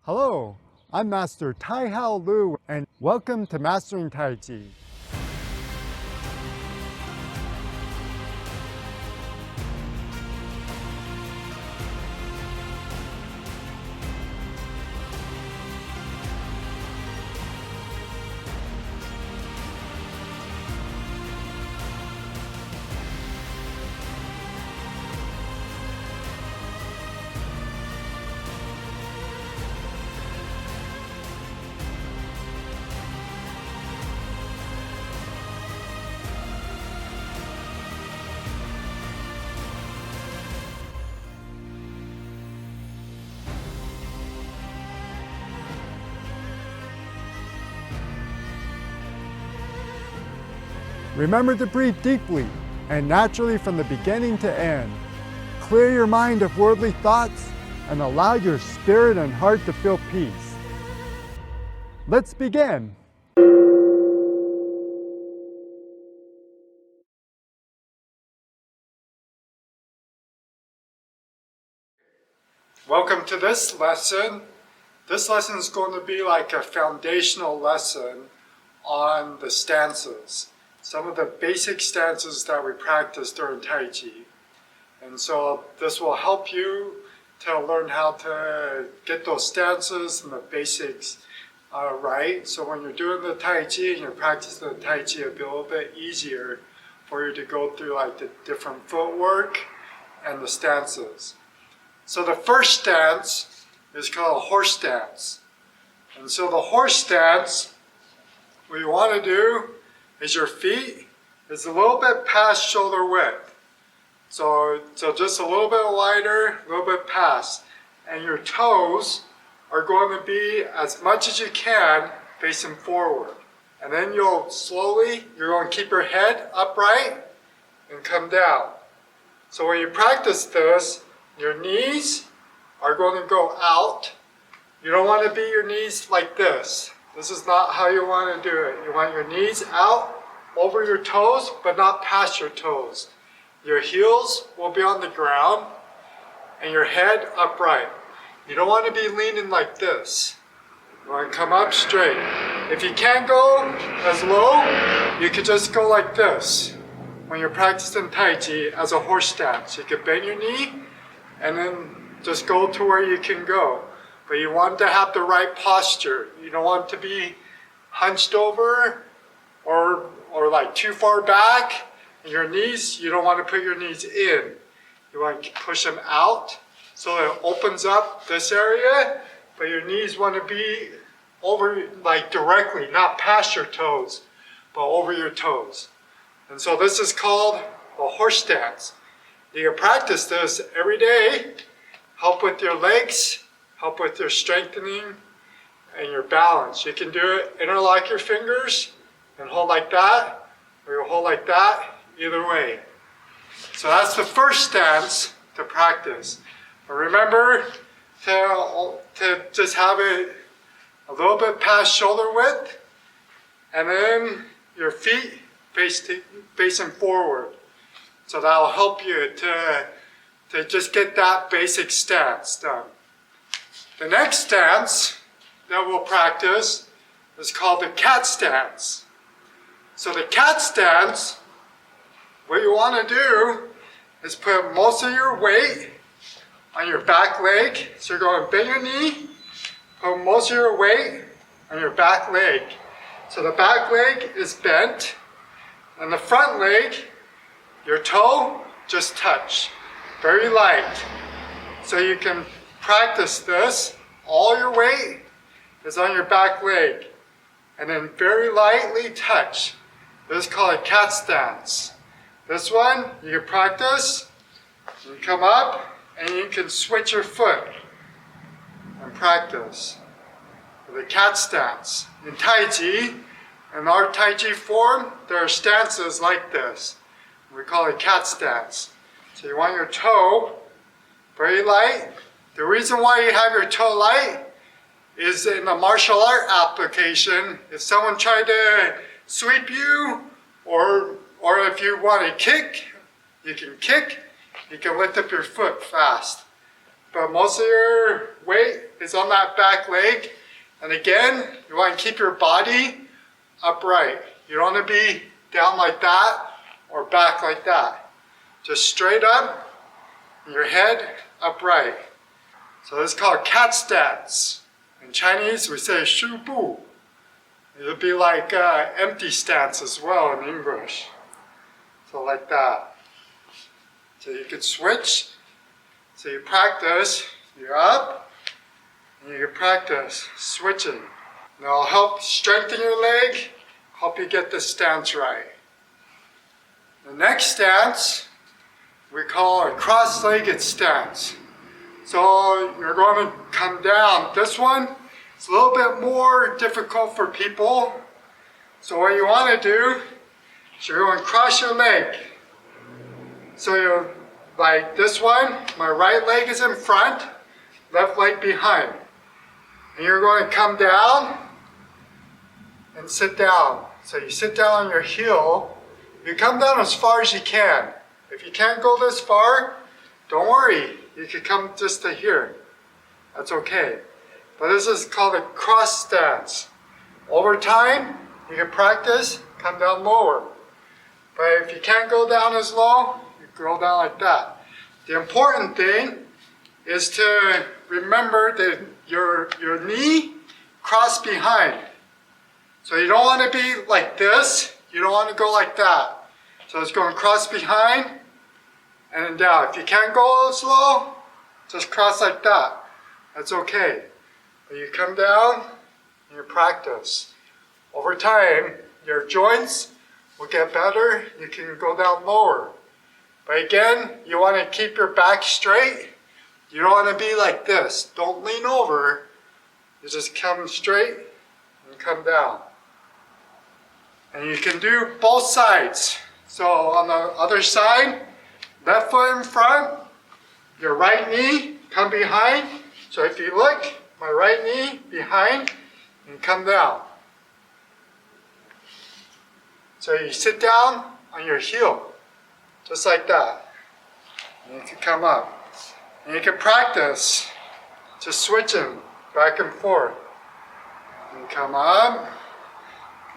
Hello, I'm Master Tai Hao Lu, and welcome to Mastering Tai Chi. Remember to breathe deeply and naturally from the beginning to end. Clear your mind of worldly thoughts and allow your spirit and heart to feel peace. Let's begin. Welcome to this lesson. This lesson is going to be like a foundational lesson on the stances. Some of the basic stances that we practice during Tai Chi. And so this will help you to learn how to get those stances and the basics right. So when you're doing the Tai Chi and you're practicing the Tai Chi, it'll be a little bit easier for you to go through like the different footwork and the stances. So the first stance is called a horse stance. And so the horse stance, what you want to do is your feet is a little bit past shoulder width. So just a little bit wider, a little bit past. And your toes are going to be as much as you can facing forward. And then you're going to keep your head upright and come down. So when you practice this, your knees are going to go out. You don't want to be your knees like this. This is not how you want to do it. You want your knees out over your toes, but not past your toes. Your heels will be on the ground and your head upright. You don't want to be leaning like this. You want to come up straight. If you can't go as low, you could just go like this. When you're practicing Tai Chi as a horse stance, you could bend your knee and then just go to where you can go. But you want to have the right posture. You don't want to be hunched over or like too far back. And your knees, you don't want to put your knees in. You want to push them out so it opens up this area, but your knees want to be over like directly, not past your toes, but over your toes. And so this is called a horse stance. You can practice this every day, help with your legs, help with your strengthening and your balance. You can do it, interlock your fingers and hold like that, or you hold like that, either way. So that's the first stance to practice. But remember to just have it a little bit past shoulder width, and then your feet facing forward. So that'll help you to just get that basic stance done. The next stance that we'll practice is called the cat stance. So the cat stance, what you want to do is put most of your weight on your back leg. So you're going to bend your knee, put most of your weight on your back leg. So the back leg is bent, and the front leg, your toe just touch, very light. So you can practice this. All your weight is on your back leg, and then very lightly touch. This is called a cat stance. This one, you can practice. You can come up, and you can switch your foot and practice. The cat stance. In Tai Chi, in our Tai Chi form, there are stances like this. We call it cat stance. So you want your toe very light. The reason why you have your toe light is in the martial art application. If someone tried to sweep you, or if you want to kick, you can lift up your foot fast. But most of your weight is is on that back leg. And again, you want to keep your body upright. You don't want to be down like that or back like that. Just straight up, your head upright. So this is called cat stance. In Chinese, we say shu bu. It would be like empty stance as well in English. So like that. So you can switch. So you practice, you're up, and you can practice switching. And it'll help strengthen your leg, help you get the stance right. The next stance, we call a cross-legged stance. So you're going to come down. This one is a little bit more difficult for people. So what you want to do is you're going to cross your leg. So you're like this one, my right leg is in front, left leg behind. And you're going to come down and sit down. So you sit down on your heel. You come down as far as you can. If you can't go this far, don't worry. You can come just to here. That's okay. But this is called a cross stance. Over time, you can practice, come down lower. But if you can't go down as low, you go down like that. The important thing is to remember that your knee cross behind. So you don't want to be like this. You don't want to go like that. So it's going cross behind and then down. If you can't go as low, just cross like that. That's okay. But you come down and you practice. Over time, your joints will get better. You can go down lower. But again, you want to keep your back straight. You don't want to be like this. Don't lean over. You just come straight and come down. And you can do both sides. So on the other side, left foot in front, your right knee come behind. So if you look, my right knee behind and come down. So you sit down on your heel, just like that. And you can come up. And you can practice just switching back and forth. And come up,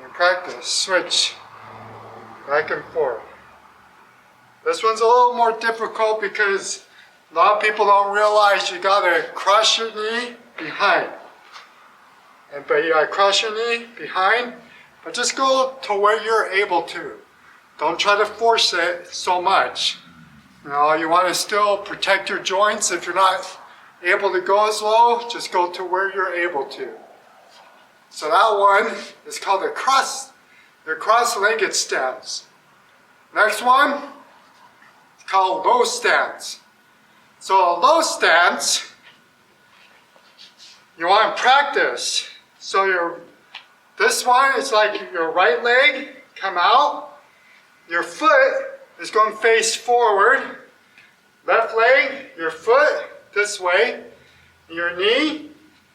and practice, switch, back and forth. This one's a little more difficult because a lot of people don't realize you gotta cross your knee behind. But you gotta cross your knee behind, but just go to where you're able to. Don't try to force it so much. You want to still protect your joints. If you're not able to go as low, just go to where you're able to. So that one is called the cross-legged stance. Next one is called low stance. So a low stance, you want to practice. So this one is like your right leg, come out. Your foot is going to face forward. Left leg, your foot this way. Your knee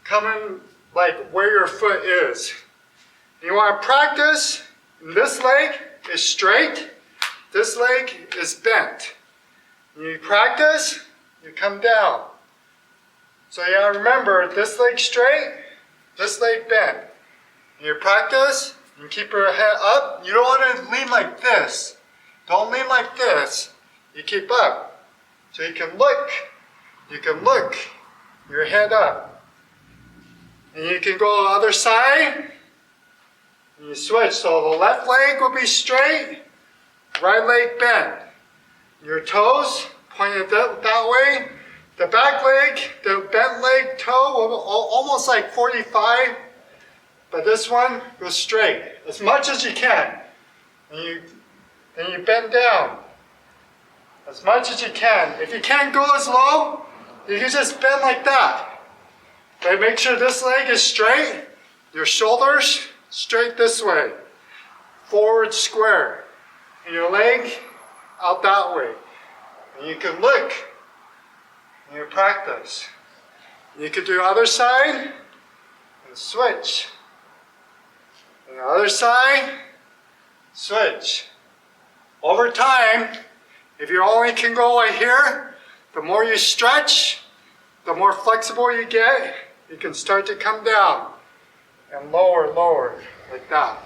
coming like where your foot is. You want to practice. This leg is straight. This leg is bent. You practice, you come down. So you gotta remember, this leg straight, this leg bent. You practice, you keep your head up. You don't want to lean like this. Don't lean like this. You keep up. So you can look your head up. And you can go to the other side, and you switch. So the left leg will be straight, right leg bent. Your toes pointed that way. The back leg, the bent leg toe will almost like 45, but this one goes straight as much as you can. And you bend down as much as you can. If you can't go as low, you can just bend like that. But make sure this leg is straight, your shoulders straight this way, forward square, and your leg out that way. And you can look, and you practice. You can do other side, and switch. And the other side, switch. Over time, if you only can go right here, the more you stretch, the more flexible you get, you can start to come down and lower, lower, like that.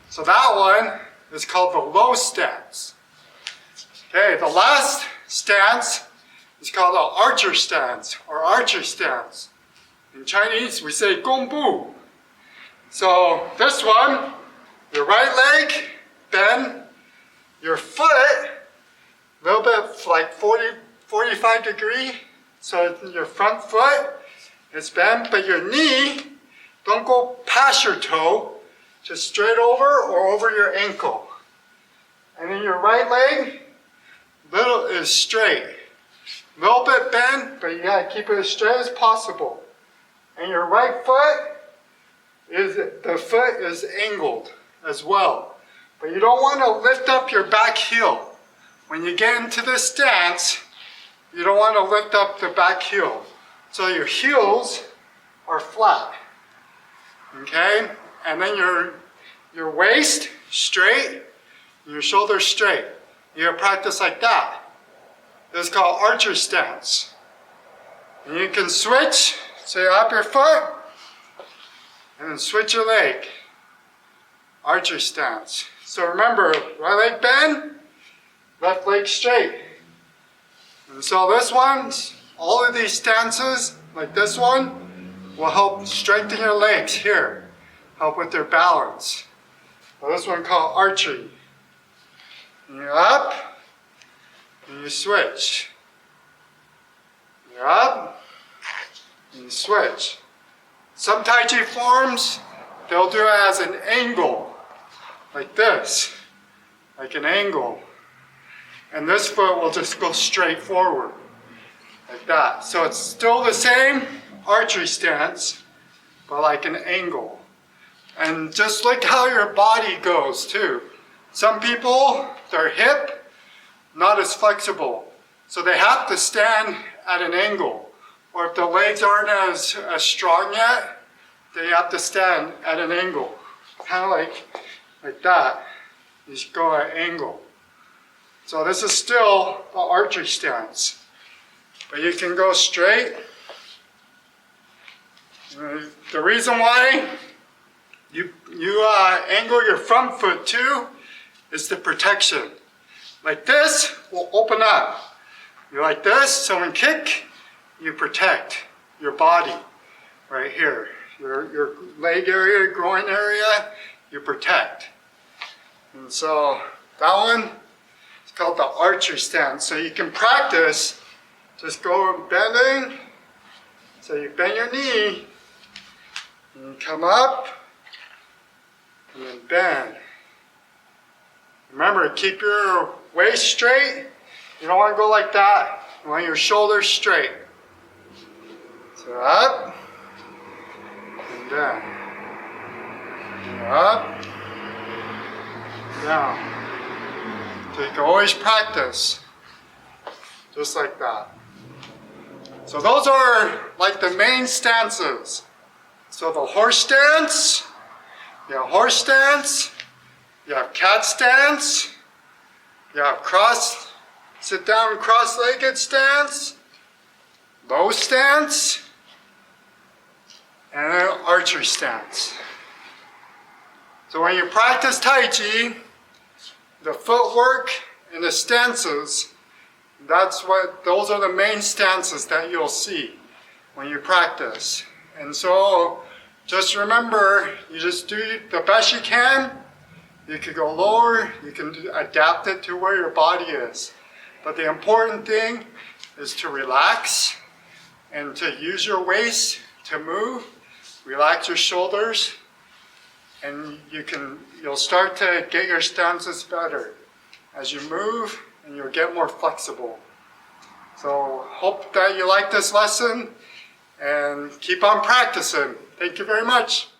So that one is called the low stance. Okay, the last stance is called the archer stance or archer stance. In Chinese, we say gong bu. So this one, your right leg, bend, your foot, a little bit like 45 degree. So your front foot is bent, but your knee, don't go past your toe, just straight over or over your ankle. And then your right leg, little is straight. A little bit bent, but you gotta keep it as straight as possible. And your right foot, the foot is angled as well. But you don't want to lift up your back heel. When you get into this stance, you don't want to lift up the back heel. So your heels are flat. Okay? And then your waist straight, your shoulders straight. You gotta practice like that. This is called archer stance. And you can switch, so you up your foot, and then switch your leg. Archer stance. So remember, right leg bend, left leg straight. And so this one, all of these stances, like this one, will help strengthen your legs here. Help with their balance. So this one called archery. And you're up, and you switch. You're up, and you switch. Some Tai Chi forms, they'll do it as an angle, like this, like an angle. And this foot will just go straight forward, like that. So it's still the same archery stance, but like an angle. And just look how your body goes too. Some people, their hip, not as flexible. So they have to stand at an angle. Or if the legs aren't as strong yet, they have to stand at an angle. Kind of like that. You just go at an angle. So this is still an archery stance. But you can go straight. The reason why you angle your front foot too is the protection. Like this will open up. You like this, so when kick, you protect your body right here. Your leg area, groin area, you protect. And so that one is called the archer stance. So you can practice, just go bending. So you bend your knee, and you come up, and then bend. Remember, keep your waist straight. You don't want to go like that. You want your shoulders straight. So up, and down. Up, down. So you can always practice, just like that. So those are like the main stances. So the horse stance, you have horse stance, you have cat stance, you have sit down cross-legged stance, low stance, and then archery stance. So when you practice Tai Chi, the footwork and the stances, those are the main stances that you'll see when you practice. And so just remember, you just do the best you can. You can go lower, you can adapt it to where your body is. But the important thing is to relax and to use your waist to move. Relax your shoulders, and you'll start to get your stances better as you move, and you'll get more flexible. So hope that you like this lesson and keep on practicing. Thank you very much.